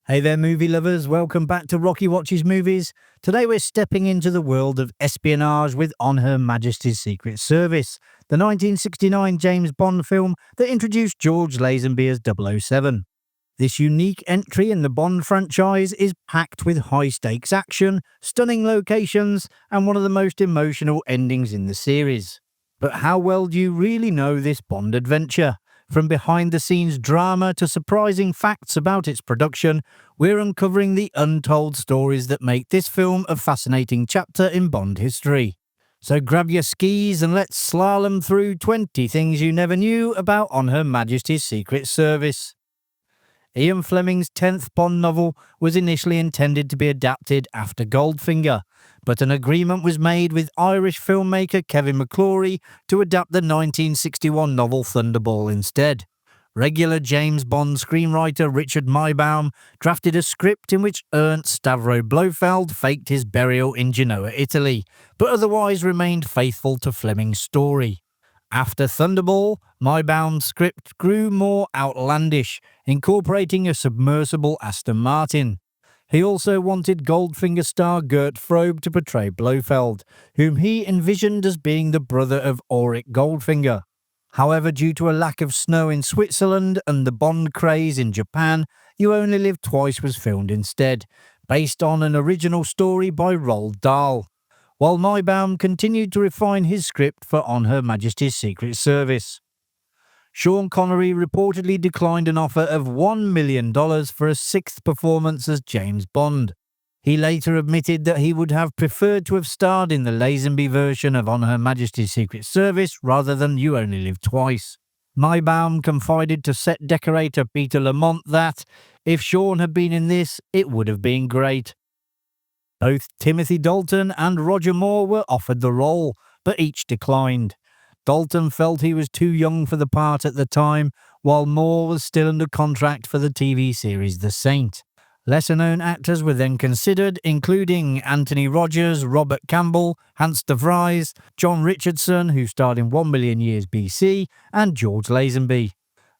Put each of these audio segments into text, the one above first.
Hey there, movie lovers. Welcome back to Rocky Watches Movies. Today we're stepping into the world of espionage with On Her Majesty's Secret Service, the 1969 James Bond film that introduced George Lazenby as 007. This unique entry in the Bond franchise is packed with high-stakes action, stunning locations, and one of the most emotional endings in the series. But how well do you really know this Bond adventure? From behind-the-scenes drama to surprising facts about its production, we're uncovering the untold stories that make this film a fascinating chapter in Bond history. So grab your skis and let's slalom through 20 things you never knew about On Her Majesty's Secret Service. Ian Fleming's 10th Bond novel was initially intended to be adapted after Goldfinger, but an agreement was made with Irish filmmaker Kevin McClory to adapt the 1961 novel Thunderball instead. Regular James Bond screenwriter Richard Maybaum drafted a script in which Ernst Stavro Blofeld faked his burial in Genoa, Italy, but otherwise remained faithful to Fleming's story. After Thunderball, Maybaum's script grew more outlandish, incorporating a submersible Aston Martin. He also wanted Goldfinger star Gert Frobe to portray Blofeld, whom he envisioned as being the brother of Auric Goldfinger. However, due to a lack of snow in Switzerland and the Bond craze in Japan, You Only Live Twice was filmed instead, based on an original story by Roald Dahl, while Maybaum continued to refine his script for On Her Majesty's Secret Service. Sean Connery reportedly declined an offer of $1 million for a sixth performance as James Bond. He later admitted that he would have preferred to have starred in the Lazenby version of On Her Majesty's Secret Service rather than You Only Live Twice. Maybaum confided to set decorator Peter Lamont that, if Sean had been in this, it would have been great. Both Timothy Dalton and Roger Moore were offered the role, but each declined. Dalton felt he was too young for the part at the time, while Moore was still under contract for the TV series The Saint. Lesser-known actors were then considered, including Anthony Rogers, Robert Campbell, Hans de Vries, John Richardson, who starred in 1 Million Years BC, and George Lazenby.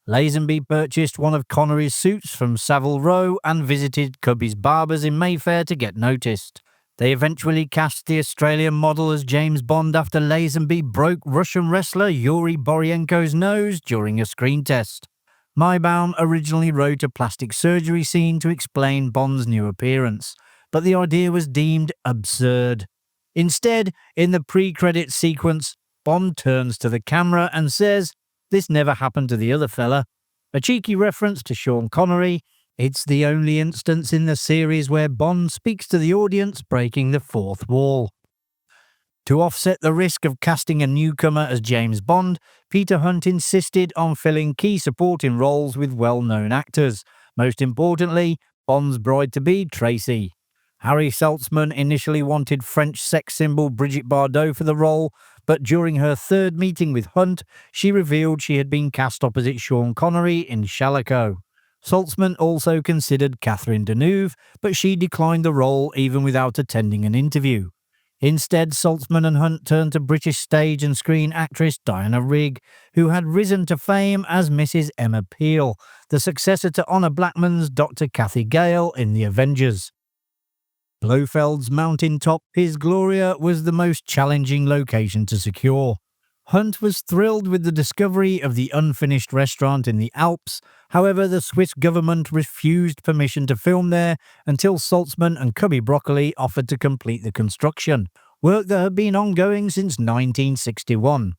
Lazenby purchased one of Connery's suits from Savile Row and visited Cubby's Barbers in Mayfair to get noticed. They eventually cast the Australian model as James Bond after Lazenby broke Russian wrestler Yuri Boryenko's nose during a screen test. Maybaum originally wrote a plastic surgery scene to explain Bond's new appearance, but the idea was deemed absurd. Instead, in the pre-credits sequence, Bond turns to the camera and says, "This never happened to the other fella," a cheeky reference to Sean Connery. It's the only instance in the series where Bond speaks to the audience, breaking the fourth wall. To offset the risk of casting a newcomer as James Bond, Peter Hunt insisted on filling key supporting roles with well-known actors, most importantly, Bond's bride-to-be Tracy. Harry Saltzman initially wanted French sex symbol Brigitte Bardot for the role, but during her third meeting with Hunt, she revealed she had been cast opposite Sean Connery in Shalako. Saltzman also considered Catherine Deneuve, but she declined the role even without attending an interview. Instead, Saltzman and Hunt turned to British stage and screen actress Diana Rigg, who had risen to fame as Mrs. Emma Peel, the successor to Honor Blackman's Dr. Kathy Gale in The Avengers. Blofeld's mountaintop, Piz Gloria, was the most challenging location to secure. Hunt was thrilled with the discovery of the unfinished restaurant in the Alps. However, the Swiss government refused permission to film there until Saltzman and Cubby Broccoli offered to complete the construction, work that had been ongoing since 1961.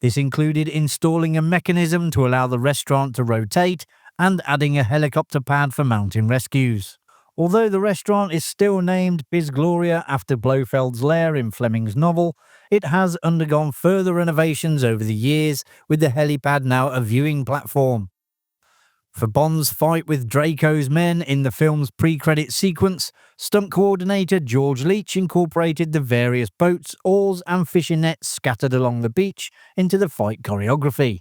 This included installing a mechanism to allow the restaurant to rotate and adding a helicopter pad for mountain rescues. Although the restaurant is still named Piz Gloria after Blofeld's lair in Fleming's novel, it has undergone further renovations over the years, with the helipad now a viewing platform. For Bond's fight with Draco's men in the film's pre-credit sequence, stunt coordinator George Leach incorporated the various boats, oars and fishing nets scattered along the beach into the fight choreography.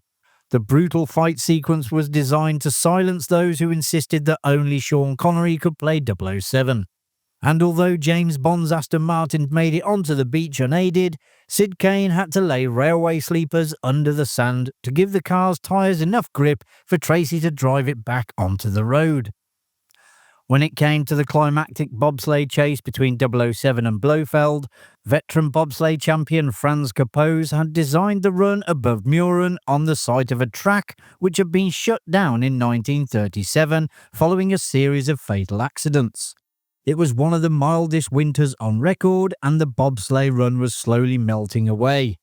The brutal fight sequence was designed to silence those who insisted that only Sean Connery could play 007. And although James Bond's Aston Martin made it onto the beach unaided, Sid Kane had to lay railway sleepers under the sand to give the car's tyres enough grip for Tracy to drive it back onto the road. When it came to the climactic bobsleigh chase between 007 and Blofeld, veteran bobsleigh champion Franz Capose had designed the run above Mürren on the site of a track which had been shut down in 1937 following a series of fatal accidents. It was one of the mildest winters on record, and the bobsleigh run was slowly melting away.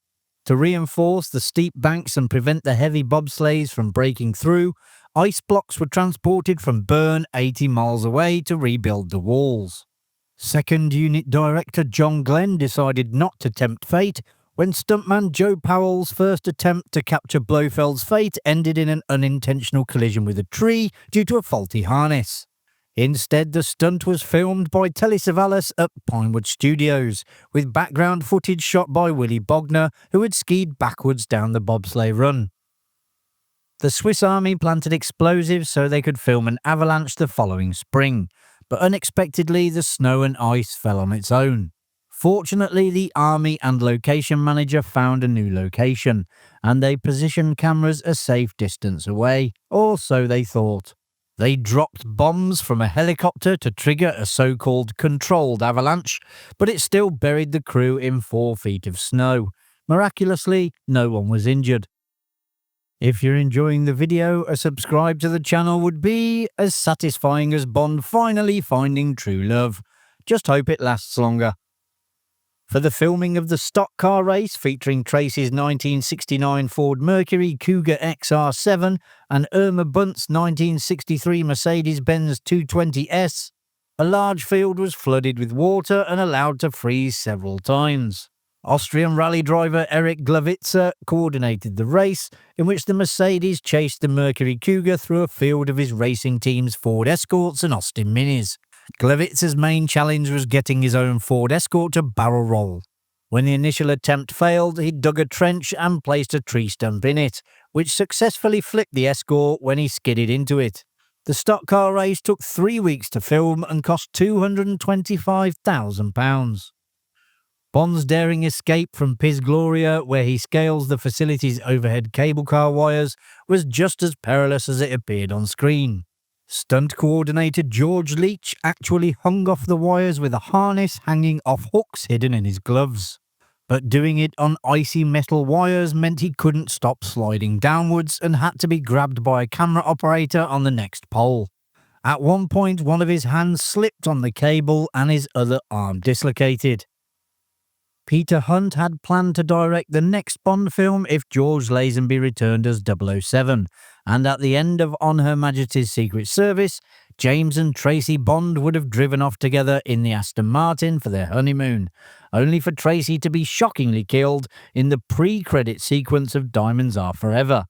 To reinforce the steep banks and prevent the heavy bobsleighs from breaking through, ice blocks were transported from Bern 80 miles away to rebuild the walls. Second Unit Director John Glenn decided not to tempt fate when stuntman Joe Powell's first attempt to capture Blofeld's fate ended in an unintentional collision with a tree due to a faulty harness. Instead, the stunt was filmed by Telly Savalas at Pinewood Studios, with background footage shot by Willy Bogner, who had skied backwards down the bobsleigh run. The Swiss Army planted explosives so they could film an avalanche the following spring, but unexpectedly the snow and ice fell on its own. Fortunately, the Army and location manager found a new location, and they positioned cameras a safe distance away, or so they thought. They dropped bombs from a helicopter to trigger a so-called controlled avalanche, but it still buried the crew in 4 feet of snow. Miraculously, no one was injured. If you're enjoying the video, a subscribe to the channel would be as satisfying as Bond finally finding true love. Just hope it lasts longer. For the filming of the stock car race featuring Tracy's 1969 Ford Mercury Cougar XR7 and Irma Bunt's 1963 Mercedes-Benz 220S, a large field was flooded with water and allowed to freeze several times. Austrian rally driver Erich Glavitzer coordinated the race, in which the Mercedes chased the Mercury Cougar through a field of his racing team's Ford Escorts and Austin Minis. Glavitzer's main challenge was getting his own Ford Escort to barrel roll. When the initial attempt failed, he dug a trench and placed a tree stump in it, which successfully flipped the Escort when he skidded into it. The stock car race took 3 weeks to film and cost £225,000. Bond's daring escape from Piz Gloria, where he scales the facility's overhead cable car wires, was just as perilous as it appeared on screen. Stunt coordinator George Leach actually hung off the wires with a harness hanging off hooks hidden in his gloves. But doing it on icy metal wires meant he couldn't stop sliding downwards and had to be grabbed by a camera operator on the next pole. At one point, one of his hands slipped on the cable and his other arm dislocated. Peter Hunt had planned to direct the next Bond film if George Lazenby returned as 007, and at the end of On Her Majesty's Secret Service, James and Tracy Bond would have driven off together in the Aston Martin for their honeymoon, only for Tracy to be shockingly killed in the pre-credit sequence of Diamonds Are Forever.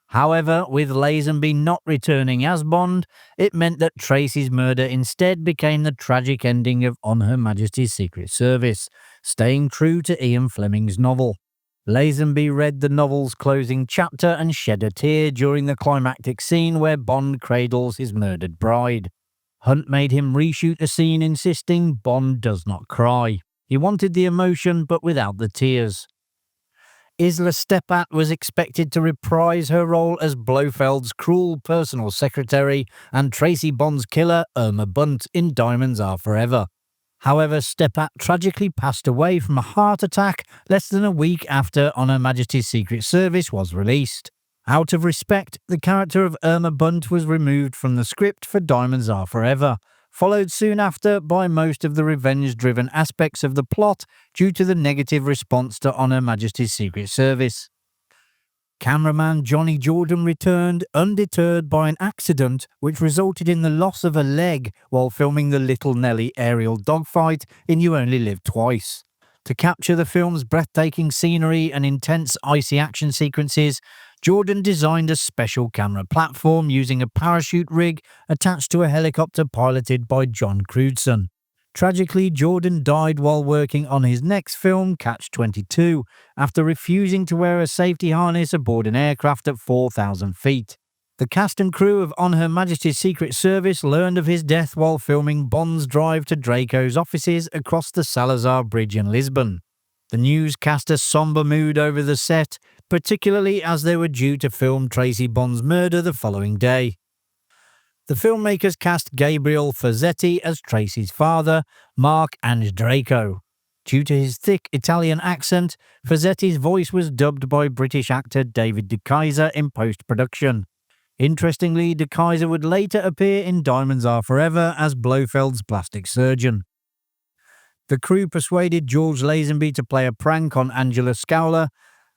However, with Lazenby not returning as Bond, it meant that Tracy's murder instead became the tragic ending of On Her Majesty's Secret Service, staying true to Ian Fleming's novel. Lazenby read the novel's closing chapter and shed a tear during the climactic scene where Bond cradles his murdered bride. Hunt made him reshoot the scene, insisting Bond does not cry. He wanted the emotion, but without the tears. Isla Stepat was expected to reprise her role as Blofeld's cruel personal secretary and Tracy Bond's killer, Irma Bunt, in Diamonds Are Forever. However, Stepat tragically passed away from a heart attack less than a week after On Her Majesty's Secret Service was released. Out of respect, the character of Irma Bunt was removed from the script for Diamonds Are Forever, followed soon after by most of the revenge-driven aspects of the plot due to the negative response to On Her Majesty's Secret Service. Cameraman Johnny Jordan returned, undeterred by an accident which resulted in the loss of a leg while filming the Little Nelly aerial dogfight in You Only Live Twice. To capture the film's breathtaking scenery and intense icy action sequences, Jordan designed a special camera platform using a parachute rig attached to a helicopter piloted by John Crewdson. Tragically, Jordan died while working on his next film, Catch-22, after refusing to wear a safety harness aboard an aircraft at 4,000 feet. The cast and crew of On Her Majesty's Secret Service learned of his death while filming Bond's drive to Draco's offices across the Salazar Bridge in Lisbon. The news cast a somber mood over the set, particularly as they were due to film Tracy Bond's murder the following day. The filmmakers cast Gabriel Fazzetti as Tracy's father, Mark Draco. Due to his thick Italian accent, Fazzetti's voice was dubbed by British actor David De Keyser in post-production. Interestingly, De Keyser would later appear in Diamonds Are Forever as Blofeld's plastic surgeon. The crew persuaded George Lazenby to play a prank on Angela Scowler.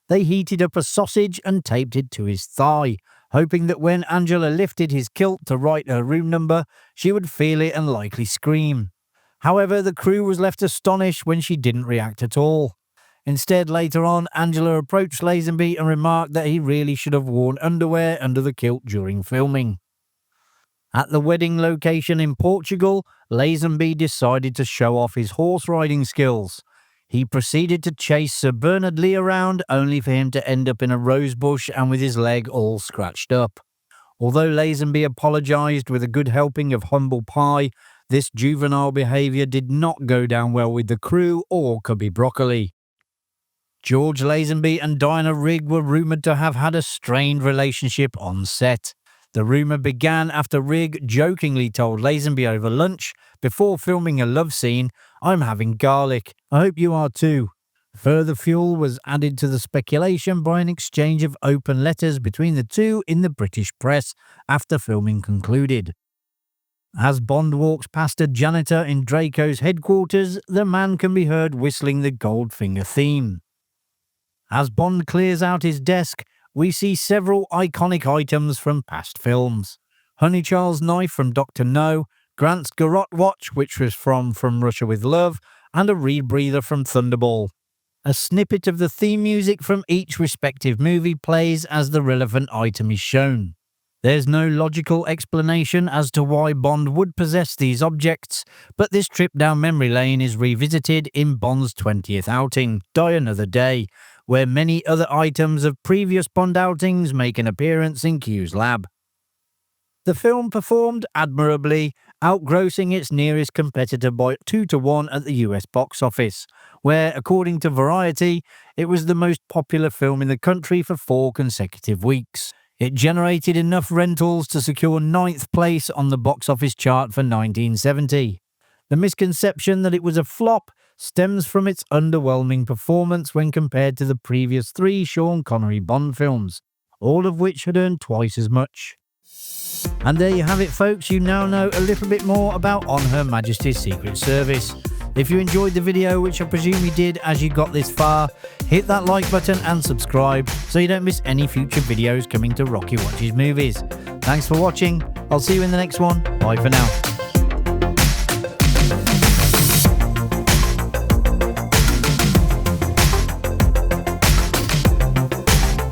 They heated up a sausage and taped it to his thigh, hoping that when Angela lifted his kilt to write her room number, she would feel it and likely scream. However, the crew was left astonished when she didn't react at all. Instead, later on, Angela approached Lazenby and remarked that he really should have worn underwear under the kilt during filming. At the wedding location in Portugal, Lazenby decided to show off his horse riding skills. He proceeded to chase Sir Bernard Lee around, only for him to end up in a rose bush and with his leg all scratched up. Although Lazenby apologised with a good helping of humble pie, this juvenile behaviour did not go down well with the crew or Cubby Broccoli. George Lazenby and Diana Rigg were rumoured to have had a strained relationship on set. The rumour began after Rigg jokingly told Lazenby over lunch, before filming a love scene, "I'm having garlic. I hope you are too." Further fuel was added to the speculation by an exchange of open letters between the two in the British press after filming concluded. As Bond walks past a janitor in Draco's headquarters, the man can be heard whistling the Goldfinger theme. As Bond clears out his desk, we see several iconic items from past films. Honeycharles' knife from Dr. No, Grant's Garrote watch, which was from Russia with Love, and a rebreather from Thunderball. A snippet of the theme music from each respective movie plays as the relevant item is shown. There's no logical explanation as to why Bond would possess these objects, but this trip down memory lane is revisited in Bond's 20th outing, Die Another Day, where many other items of previous Bond outings make an appearance in Q's lab. The film performed admirably, outgrossing its nearest competitor by 2-1 at the US box office, where, according to Variety, it was the most popular film in the country for 4 consecutive weeks. It generated enough rentals to secure 9th place on the box office chart for 1970. The misconception that it was a flop stems from its underwhelming performance when compared to the previous 3 Sean Connery Bond films, all of which had earned twice as much. And there you have it, folks. You now know a little bit more about On Her Majesty's Secret Service. If you enjoyed the video, which I presume you did as you got this far, hit that like button and subscribe so you don't miss any future videos coming to Rocky Watches Movies. Thanks for watching. I'll see you in the next one. Bye for now.